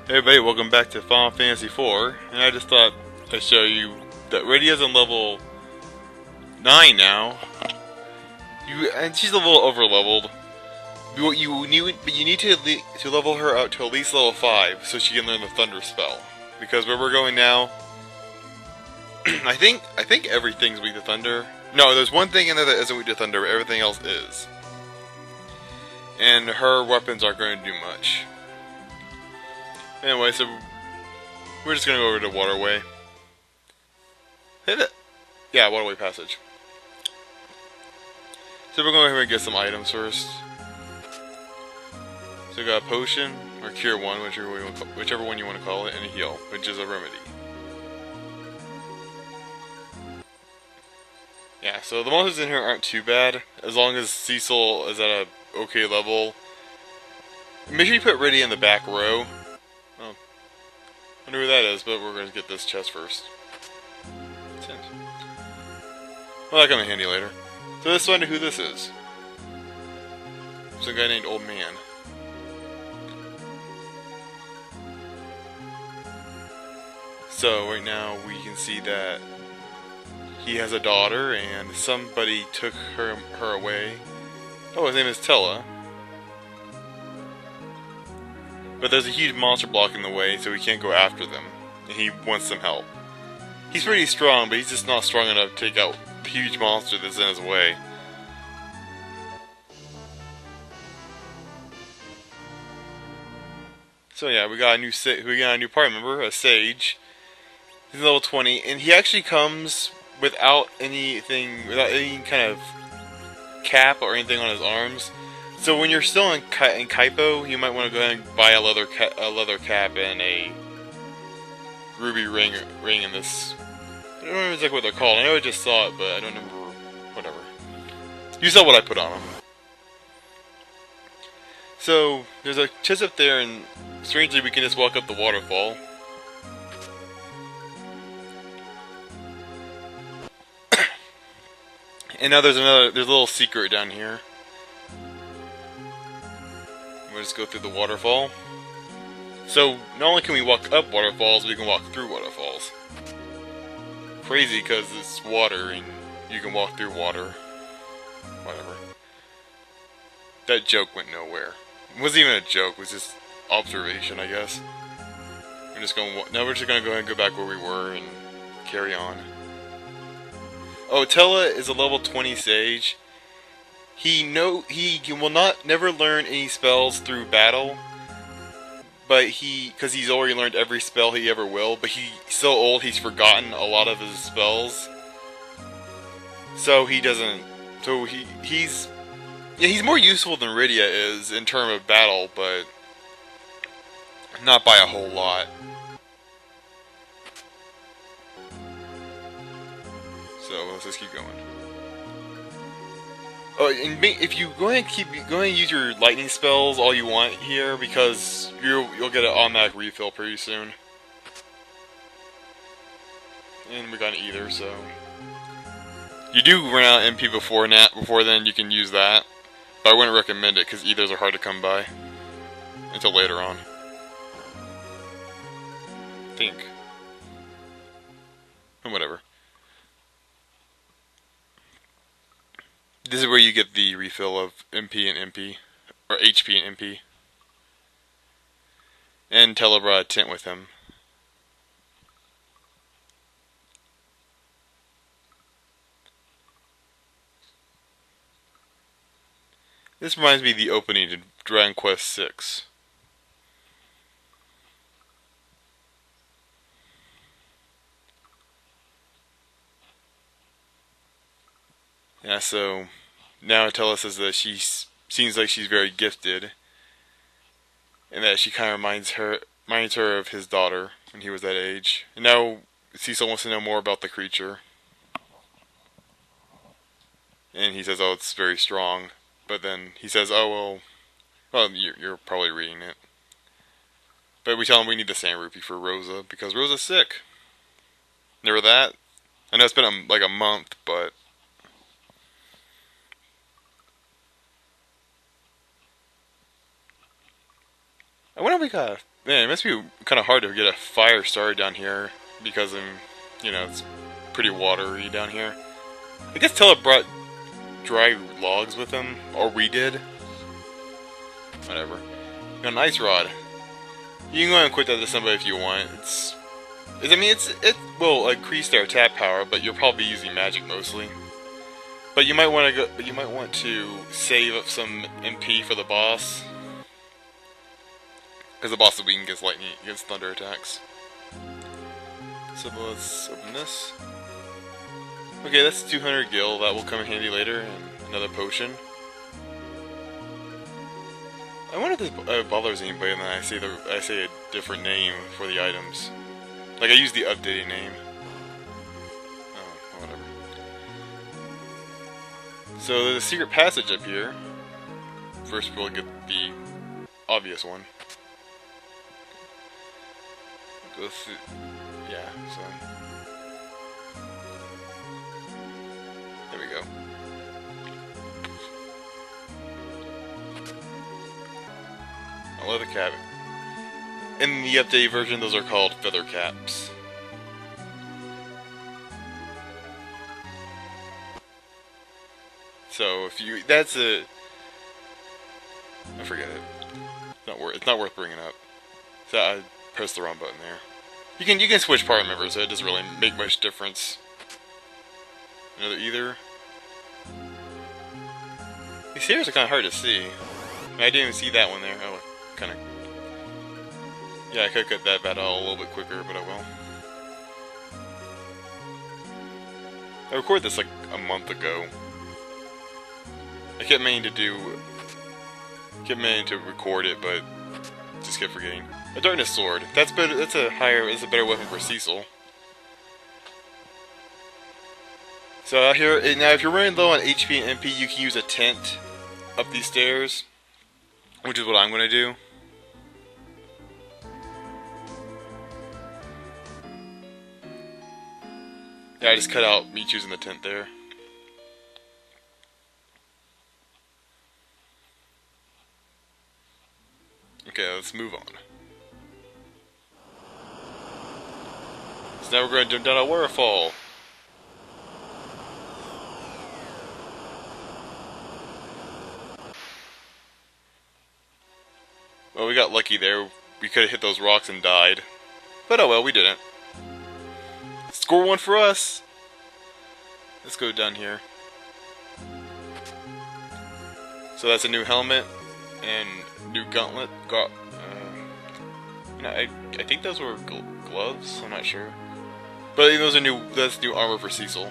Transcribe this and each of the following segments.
Hey everybody, welcome back to Final Fantasy IV, and I just thought I'd show you that Radia's on level 9 now. And she's a little over-leveled. But you need to level her out to at least level 5 so she can learn the Thunder spell. Because where we're going now, I think everything's weak to Thunder. No, there's one thing in there that isn't weak to Thunder, but everything else is. And her weapons aren't going to do much. Anyway, so we're just gonna go over to waterway. Hit it. Yeah, waterway passage. So we're going to go ahead and get some items first. So we got a potion, or cure one, whichever one you want to call it, and a heal, which is a remedy. Yeah, so the monsters in here aren't too bad, as long as Cecil is at a okay level. Make sure you put Riddy in the back row. Oh, I wonder who that is, but we're going to get this chest first. Well, that'll come in handy later. So let's find out who this is. Some guy named Old Man. So right now we can see that he has a daughter and somebody took her away. Oh, his name is Tella. But there's a huge monster blocking the way, so we can't go after them. And he wants some help. He's pretty strong, but he's just not strong enough to take out the huge monster that's in his way. So yeah, we got a new party member, a sage. He's level 20, and he actually comes without any kind of cap or anything on his arms. So when you're still in Kaipo, you might want to go ahead and buy a leather cap and a ruby ring in this. I don't remember exactly what they're called. I know I just saw it, but I don't remember. Whatever. You saw what I put on them. So there's a chest up there, and strangely we can just walk up the waterfall. And now there's a little secret down here. We'll just go through the waterfall. So not only can we walk up waterfalls, we can walk through waterfalls. Crazy because it's water and you can walk through water. Whatever. That joke went nowhere. It wasn't even a joke, it was just observation, I guess. Now we're just going to go ahead and go back where we were and carry on. Oh, Tella is a level 20 sage. He will never learn any spells through battle, but because he's already learned every spell he ever will. But he's so old, he's forgotten a lot of his spells. So he doesn't. So he's more useful than Rydia is in terms of battle, but not by a whole lot. So let's just keep going. Oh, and if you go ahead and use your lightning spells all you want here, because you'll get an automatic refill pretty soon. And we got an ether, so you do run out of MP before then. You can use that, but I wouldn't recommend it because ethers are hard to come by until later on. I think. Or whatever. This is where you get the refill of MP and MP, or HP and MP. And Tella brought a tent with him. This reminds me of the opening to Dragon Quest VI. Yeah, so now Tella says that she seems like she's very gifted, and that she kind of reminds her of his daughter when he was that age. And now Cecil wants to know more about the creature, and he says, "Oh, it's very strong." But then he says, "Oh well, you're probably reading it." But we tell him we need the sand rupee for Rosa because Rosa's sick. Never that. I know it's been like a month, but. I wonder if we got Man, it must be kind of hard to get a fire started down here because you know, it's pretty watery down here. I guess Tella brought dry logs with him, or we did. Whatever. Got an ice rod. You can go ahead and quit that to somebody if you want. It will increase their attack power, but you'll probably be using magic mostly. But you might want to save up some MP for the boss, because the boss is weak against lightning, against thunder attacks. So let's open this. Okay, that's 200 gil. That will come in handy later, and another potion. I wonder if this bothers anybody when I say a different name for the items. Like I use the updated name. Oh, whatever. So there's a secret passage up here. First we'll get the obvious one. Go through. Yeah. So there we go. I love the cap. In the updated version, those are called feather caps. So if you, I forget it. It's not worth bringing up. So I pressed the wrong button there. You can switch party members, so it doesn't really make much difference. Either. These stairs are kind of hard to see. I didn't even see that one there. Oh, kind of. Yeah, I could cut that battle a little bit quicker, but I will. I recorded this like a month ago. I kept meaning to record it, but just kept forgetting. A darkness sword. That's better. That's a better weapon for Cecil. So out here now, if you're running low on HP and MP, you can use a tent up these stairs, which is what I'm gonna do. Yeah, I just cut out me choosing the tent there. Okay, let's move on. So now we're going to jump down a waterfall. Well, we got lucky there. We could have hit those rocks and died. But oh well, we didn't. Score one for us! Let's go down here. So that's a new helmet and new gauntlet. I think those were gloves. I'm not sure, but those are new. That's new armor for Cecil.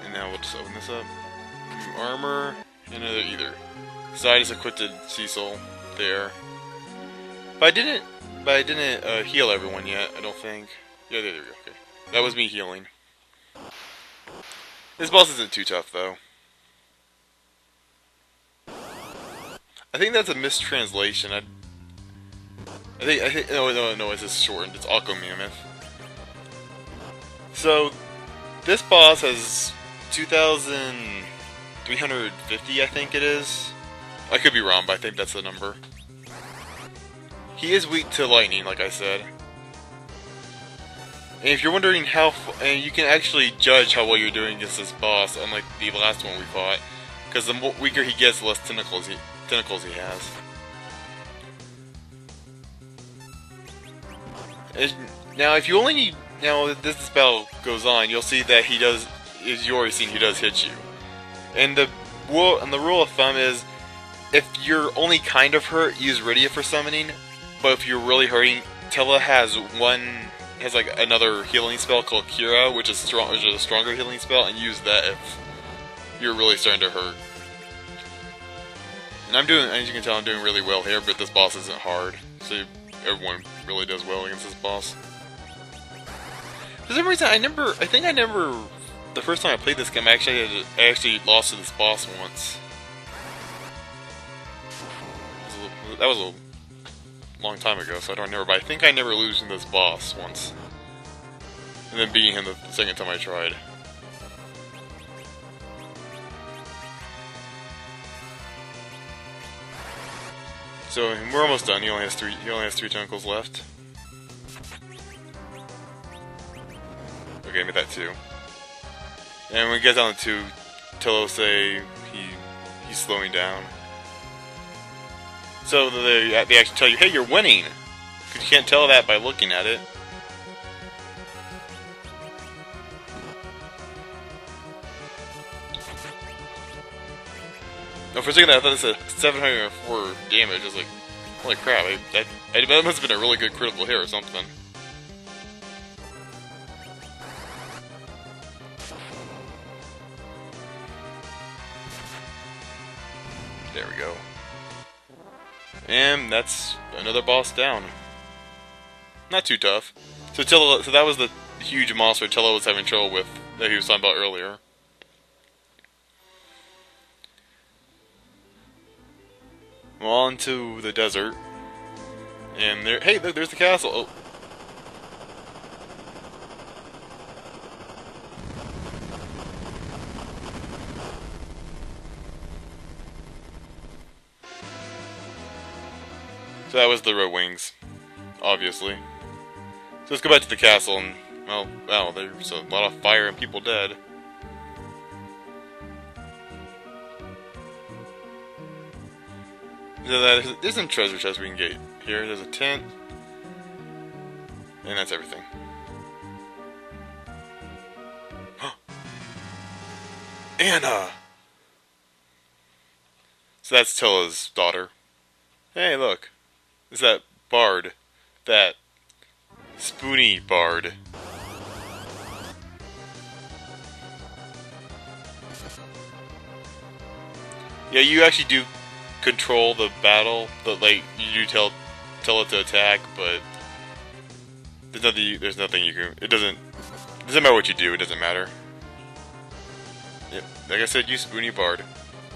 And now we'll just open this up. New armor and another either. So I just equipped Cecil there, but I didn't heal everyone yet. I don't think. Yeah, there we go. Okay, that was me healing. This boss isn't too tough though. I think that's a mistranslation. I think no, it's just shortened. It's Aqua Mammoth. So this boss has 2,350, I think it is. I could be wrong, but I think that's the number. He is weak to lightning, like I said. And if you're wondering and you can actually judge how well you're doing against this boss, unlike the last one we fought, because the weaker he gets, the less tentacles he has. Now, if you only need, as this spell goes on, you'll see that he does hit you. And the rule of thumb is, if you're only kind of hurt, use Rydia for summoning. But if you're really hurting, Tella has like another healing spell called Cura, which is a stronger healing spell, and use that if you're really starting to hurt. And as you can tell, I'm doing really well here, but this boss isn't hard, so everyone really does well against this boss. For some reason, the first time I played this game, I actually lost to this boss once. That was a long time ago, so I don't remember, but I think I never lose to this boss once. And then beating him the second time I tried. So we're almost done. He only has three tentacles left. Okay, made that 2. And when we get down to 2, Tello say he's slowing down. So they actually tell you, hey, you're winning! Because you can't tell that by looking at it. No, for a second I thought it said 704 damage. I was like, holy crap, that must have been a really good critical hit or something. There we go. And that's another boss down. Not too tough. So that was the huge monster Tello was having trouble with that he was talking about earlier. Well, on to the desert. And there, hey, look, there's the castle. Oh. So that was the Red Wings, obviously. So let's go back to the castle, and, well, wow, there's a lot of fire and people dead. There's some treasure chests we can get here. There's a tent, and that's everything. Anna! So that's Tilla's daughter. Hey, look. It's that bard. That spoony bard. Yeah, you actually do control the battle, but like you do tell it to attack, but there's nothing you can. It doesn't matter what you do. It doesn't matter. Yep, like I said, you spoony bard.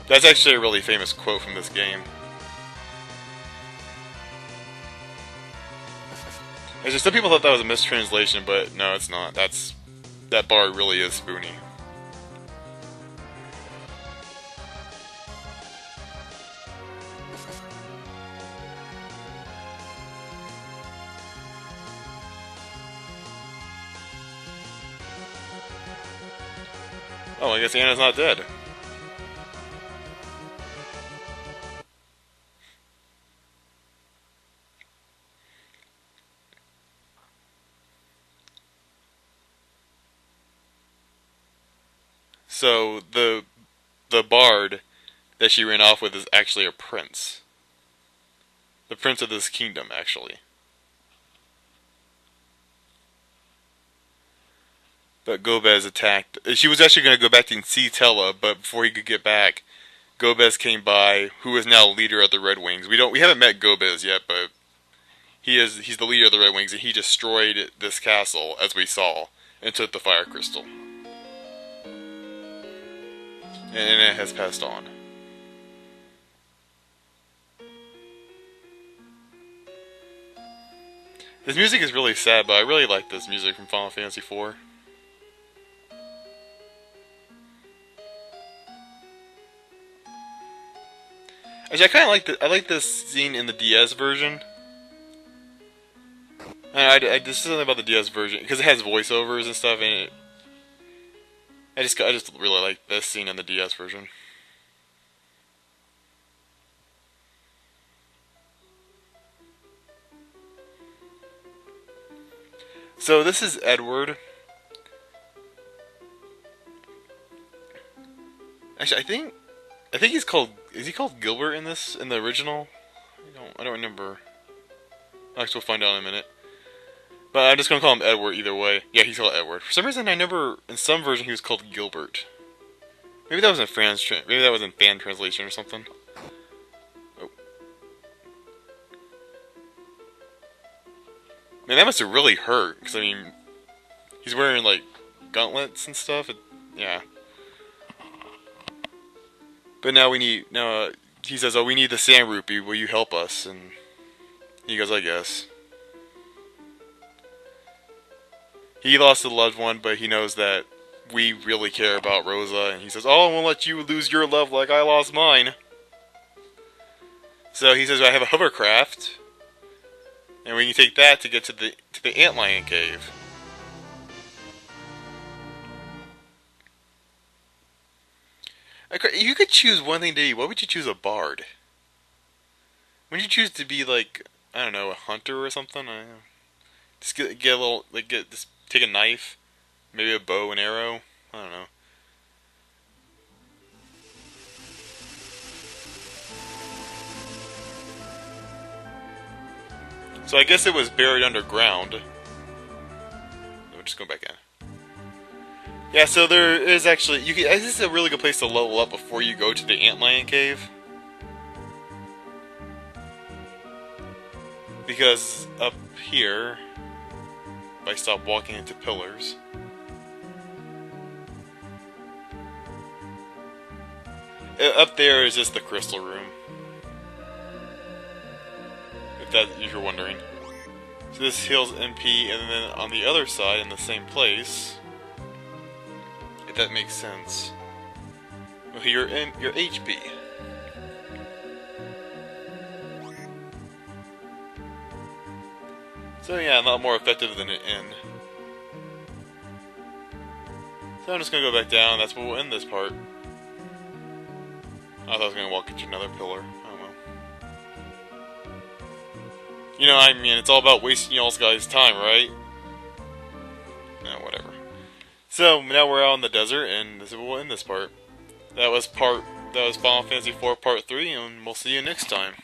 That's actually a really famous quote from this game. There's just some people thought that was a mistranslation, but no, it's not. That bard really is spoony. Oh, I guess Anna's not dead. So the bard that she ran off with is actually a prince. The prince of this kingdom, actually. But Gobez attacked. She was actually going to go back and see Tella, but before he could get back, Gobez came by, who is now leader of the Red Wings. We haven't met Gobez yet, but he's the leader of the Red Wings, and he destroyed this castle, as we saw, and took the fire crystal. And it has passed on. This music is really sad, but I really like this music from Final Fantasy IV. Actually, I kind of like this scene in the DS version. And this is something about the DS version because it has voiceovers and stuff, and I just really like this scene in the DS version. So this is Edward. Actually, I think he's called. Is he called Gilbert in the original? I don't remember. Actually, we'll find out in a minute. But I'm just gonna call him Edward either way. Yeah, he's called Edward. For some reason, I never. In some version, he was called Gilbert. Maybe that was in maybe that was in fan translation or something. Oh. Man, that must have really hurt. Because I mean, he's wearing like gauntlets and stuff. Yeah. But now he says, "Oh, we need the sand rupee. Will you help us?" And he goes, "I guess." He lost a loved one, but he knows that we really care about Rosa, and he says, "Oh, I won't let you lose your love like I lost mine." So he says, I have a hovercraft, and we can take that to get to the antlion cave. You could choose one thing to be. Why would you choose a bard? Wouldn't you choose to be like, I don't know, a hunter or something? I don't know. Just get a little, like, just take a knife, maybe a bow and arrow. I don't know. So I guess it was buried underground. We'll just go back in. Yeah, so there is actually, this is a really good place to level up before you go to the antlion cave. Because up here, if I stop walking into pillars, up there is just the crystal room. If you're wondering. So this heals MP, and then on the other side, in the same place, if that makes sense, well, your HP. So yeah, a lot more effective than an inn. So I'm just gonna go back down. That's where we'll end this part. I thought I was gonna walk into another pillar. Oh well. You know, I mean, it's all about wasting y'all's guys' time, right? No, whatever. So now we're out in the desert, and this is where we'll end this part. That was Final Fantasy IV Part 3, and we'll see you next time.